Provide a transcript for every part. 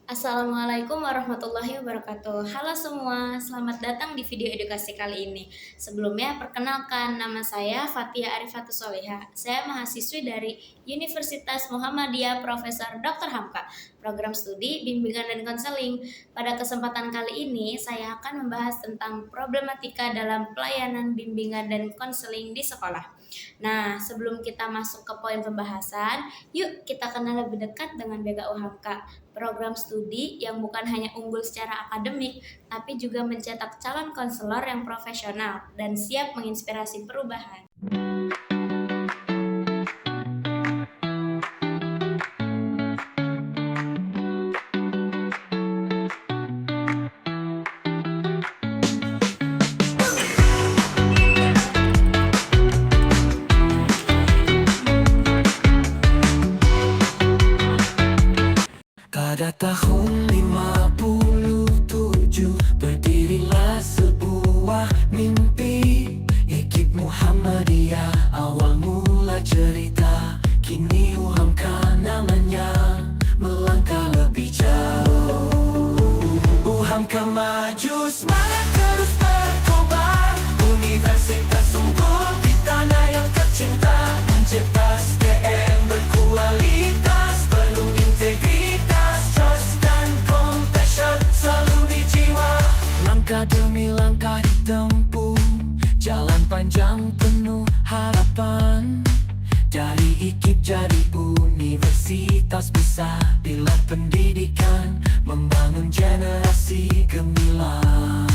Assalamualaikum warahmatullahi wabarakatuh. Halo semua, selamat datang di video edukasi kali ini. Sebelumnya, perkenalkan nama saya Fatia Arifatus Soleha. Saya mahasiswi dari Universitas Muhammadiyah Profesor Dr. Hamka, program studi bimbingan dan konseling. Pada kesempatan kali ini, saya akan membahas tentang problematika dalam pelayanan bimbingan dan konseling di sekolah. Nah, sebelum kita masuk ke poin pembahasan, yuk kita kenal lebih dekat dengan BKU Hamka, program studi yang bukan hanya unggul secara akademik, tapi juga mencetak calon konselor yang profesional dan siap menginspirasi perubahan. Pada tahun 57 berdirilah sebuah mimpi. Ekip Muhammadiyah awal mula cerita, kini UHAMKA namanya melangkah lebih jauh. UHAMKA maju, semangat terus berkobar. Universitas unggul di tanah yang tercinta, mencipta SDM berkualitas, penuh integritas, trust dan compassion selalu di jiwa. Langkah demi langkah ditempuh, jalan panjang penuh harapan. Dari IKIP jadi universitas besar, bila pendidikan membangun generasi gemilang.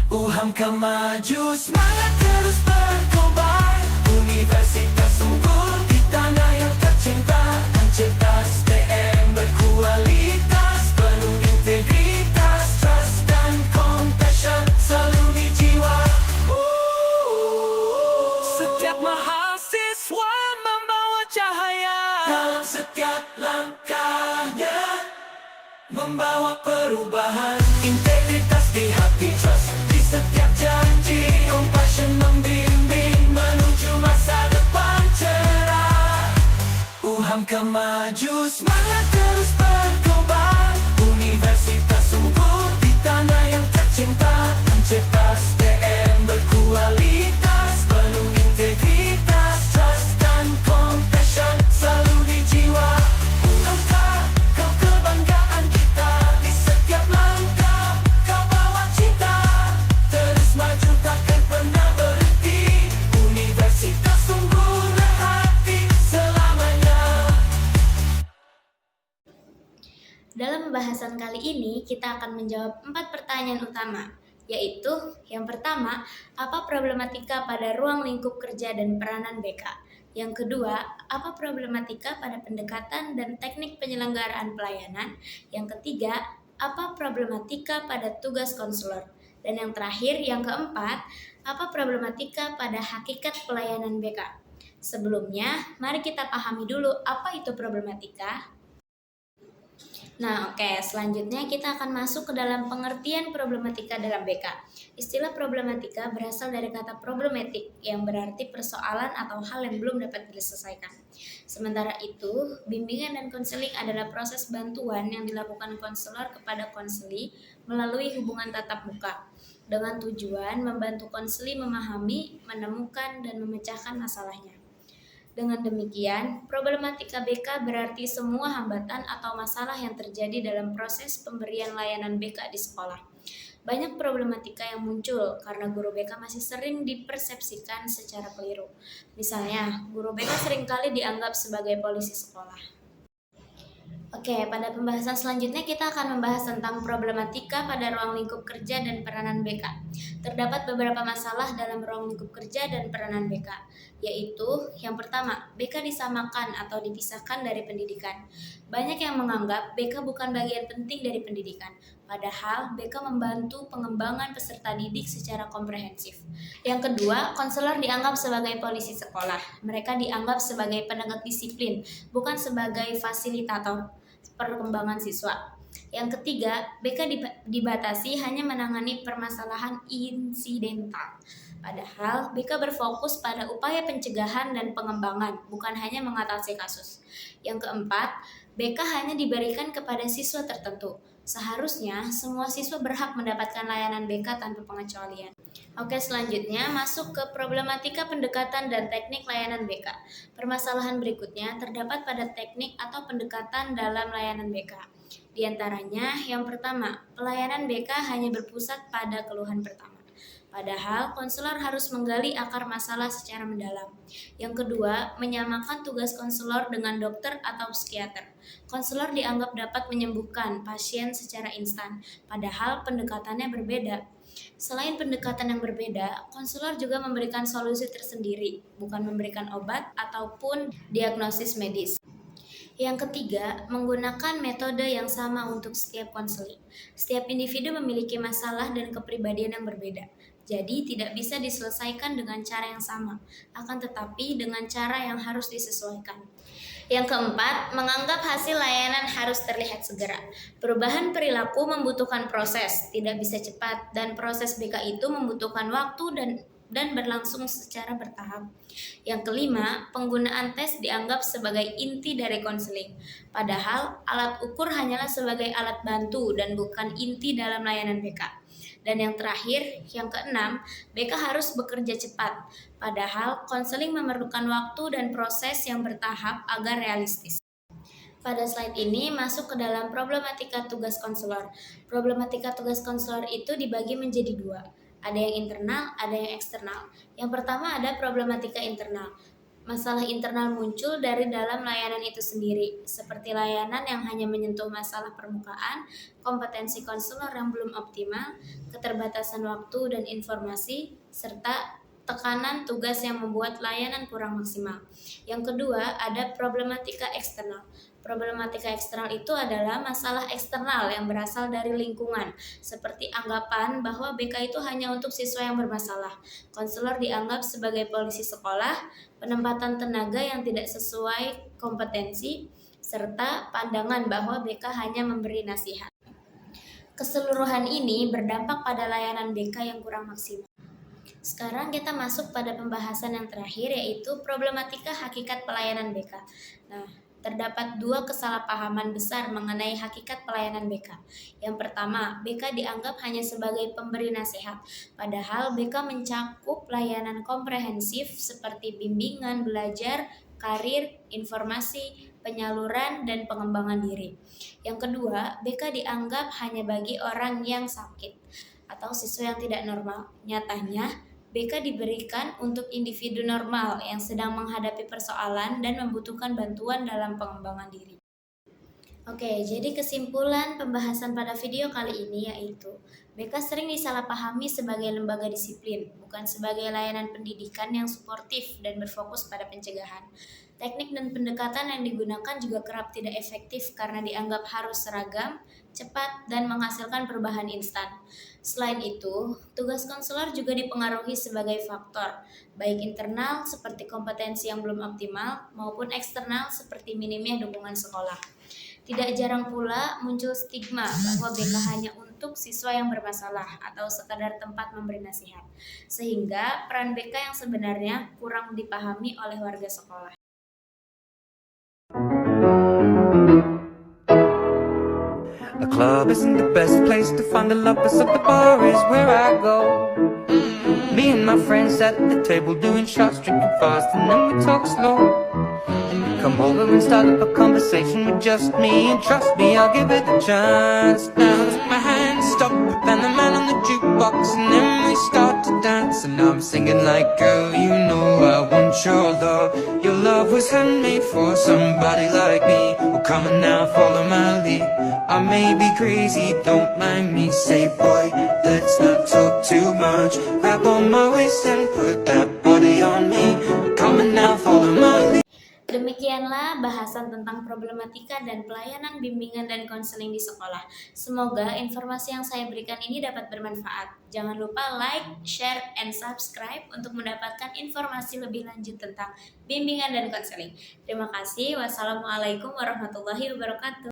UHAMKA maju, semangat terus berkobar. Universitas unggul di tanah yang tercinta, mencipta SDM berkualitas, penuh integritas, trust dan compassion selalu di jiwa. Setiap mahasiswa membawa cahaya, dalam setiap langkahnya membawa perubahan. Integritas di hati, trust di setiap janji, compassion membimbing menuju masa depan cerah. UHAMKA maju, semangat terus berkobar. Universitas unggul di tanah yang tercinta, mencipta SDM berkualitas, penuh integritas, trust dan compassion selalu di jiwa. UHAMKA, kau kebanggaan kita, di setiap langkah kau bawa cinta. Terus maju takkan pernah berhenti, Universitas unggul berhati selamanya. Dalam pembahasan kali ini, kita akan menjawab 4 pertanyaan utama, yaitu yang pertama, apa problematika pada ruang lingkup kerja dan peranan BK? Yang kedua, apa problematika pada pendekatan dan teknik penyelenggaraan pelayanan? Yang ketiga, apa problematika pada tugas konselor? Dan yang terakhir, yang keempat, apa problematika pada hakikat pelayanan BK? Sebelumnya, mari kita pahami dulu apa itu problematika. Nah, oke, selanjutnya kita akan masuk ke dalam pengertian problematika dalam BK. Istilah problematika berasal dari kata problematik yang berarti persoalan atau hal yang belum dapat diselesaikan. Sementara itu, bimbingan dan konseling adalah proses bantuan yang dilakukan konselor kepada konseli melalui hubungan tatap muka dengan tujuan membantu konseli memahami, menemukan, dan memecahkan masalahnya. Dengan demikian, problematika BK berarti semua hambatan atau masalah yang terjadi dalam proses pemberian layanan BK di sekolah. Banyak problematika yang muncul karena guru BK masih sering dipersepsikan secara keliru. Misalnya, guru BK seringkali dianggap sebagai polisi sekolah. Oke, pada pembahasan selanjutnya kita akan membahas tentang problematika pada ruang lingkup kerja dan peranan BK. Terdapat beberapa masalah dalam ruang lingkup kerja dan peranan BK, yaitu yang pertama, BK disamakan atau dipisahkan dari pendidikan. Banyak yang menganggap BK bukan bagian penting dari pendidikan, padahal BK membantu pengembangan peserta didik secara komprehensif. Yang kedua, konselor dianggap sebagai polisi sekolah. Mereka dianggap sebagai penegak disiplin, bukan sebagai fasilitator perkembangan siswa. Yang ketiga, BK dibatasi hanya menangani permasalahan insidental. Padahal BK berfokus pada upaya pencegahan dan pengembangan, bukan hanya mengatasi kasus. Yang keempat, BK hanya diberikan kepada siswa tertentu. Seharusnya semua siswa berhak mendapatkan layanan BK tanpa pengecualian. Oke, selanjutnya masuk ke problematika pendekatan dan teknik layanan BK. Permasalahan berikutnya terdapat pada teknik atau pendekatan dalam layanan BK. Di antaranya, yang pertama, pelayanan BK hanya berpusat pada keluhan pertama. Padahal, konselor harus menggali akar masalah secara mendalam. Yang kedua, menyamakan tugas konselor dengan dokter atau psikiater. Konselor dianggap dapat menyembuhkan pasien secara instan, padahal pendekatannya berbeda. Selain pendekatan yang berbeda, konselor juga memberikan solusi tersendiri, bukan memberikan obat ataupun diagnosis medis. Yang ketiga, menggunakan metode yang sama untuk setiap konseling. Setiap individu memiliki masalah dan kepribadian yang berbeda, jadi tidak bisa diselesaikan dengan cara yang sama, akan tetapi dengan cara yang harus disesuaikan. Yang keempat, menganggap hasil layanan harus terlihat segera. Perubahan perilaku membutuhkan proses, tidak bisa cepat, dan proses BK itu membutuhkan waktu dan berlangsung secara bertahap. Yang kelima, penggunaan tes dianggap sebagai inti dari konseling. Padahal, alat ukur hanyalah sebagai alat bantu dan bukan inti dalam layanan BK. Dan yang terakhir, yang keenam, BK harus bekerja cepat. Padahal, konseling memerlukan waktu dan proses yang bertahap agar realistis. Pada slide ini masuk ke dalam problematika tugas konselor. Problematika tugas konselor itu dibagi menjadi dua. Ada yang internal, ada yang eksternal. Yang pertama ada problematika internal. Masalah internal muncul dari dalam layanan itu sendiri, seperti layanan yang hanya menyentuh masalah permukaan, kompetensi konselor yang belum optimal, keterbatasan waktu dan informasi, serta tekanan tugas yang membuat layanan kurang maksimal. Yang kedua, ada problematika eksternal. Problematika eksternal itu adalah masalah eksternal yang berasal dari lingkungan, seperti anggapan bahwa BK itu hanya untuk siswa yang bermasalah. Konselor dianggap sebagai polisi sekolah, penempatan tenaga yang tidak sesuai kompetensi, serta pandangan bahwa BK hanya memberi nasihat. Keseluruhan ini berdampak pada layanan BK yang kurang maksimal. Sekarang kita masuk pada pembahasan yang terakhir, yaitu problematika hakikat pelayanan BK. Nah, terdapat dua kesalahpahaman besar mengenai hakikat pelayanan BK. Yang pertama, BK dianggap hanya sebagai pemberi nasihat, padahal BK mencakup layanan komprehensif seperti bimbingan, belajar, karir, informasi, penyaluran, dan pengembangan diri. Yang kedua, BK dianggap hanya bagi orang yang sakit atau siswa yang tidak normal. Nyatanya, BK diberikan untuk individu normal yang sedang menghadapi persoalan dan membutuhkan bantuan dalam pengembangan diri. Oke, jadi kesimpulan pembahasan pada video kali ini yaitu BK sering disalahpahami sebagai lembaga disiplin, bukan sebagai layanan pendidikan yang suportif dan berfokus pada pencegahan. Teknik dan pendekatan yang digunakan juga kerap tidak efektif karena dianggap harus seragam, cepat, dan menghasilkan perubahan instan. Selain itu, tugas konselor juga dipengaruhi sebagai faktor, baik internal seperti kompetensi yang belum optimal maupun eksternal seperti minimnya dukungan sekolah. Tidak jarang pula muncul stigma bahwa BK hanya untuk siswa yang bermasalah atau sekadar tempat memberi nasihat, sehingga peran BK yang sebenarnya kurang dipahami oleh warga sekolah. The club isn't the best place to find the lovers, of the bar is where I go. Me and my friends at the table doing shots, drinking fast, and then we talk slow. And you come over and start up a conversation with just me, and trust me, I'll give it a chance. Now take my hand, stop it, and the man on the jukebox, and then we start to dance. And I'm singing like, girl, you know I want your love. Your love was handmade for somebody like me. Well, come on now, follow my lead. I may be crazy, don't mind me. Say, boy, let's not talk too much. Grab on my waist and put that body on me. Come on now, follow my lead. Demikianlah bahasan tentang problematika dan pelayanan bimbingan dan konseling di sekolah. Semoga informasi yang saya berikan ini dapat bermanfaat. Jangan lupa like, share, and subscribe untuk mendapatkan informasi lebih lanjut tentang bimbingan dan konseling. Terima kasih. Wassalamualaikum warahmatullahi wabarakatuh.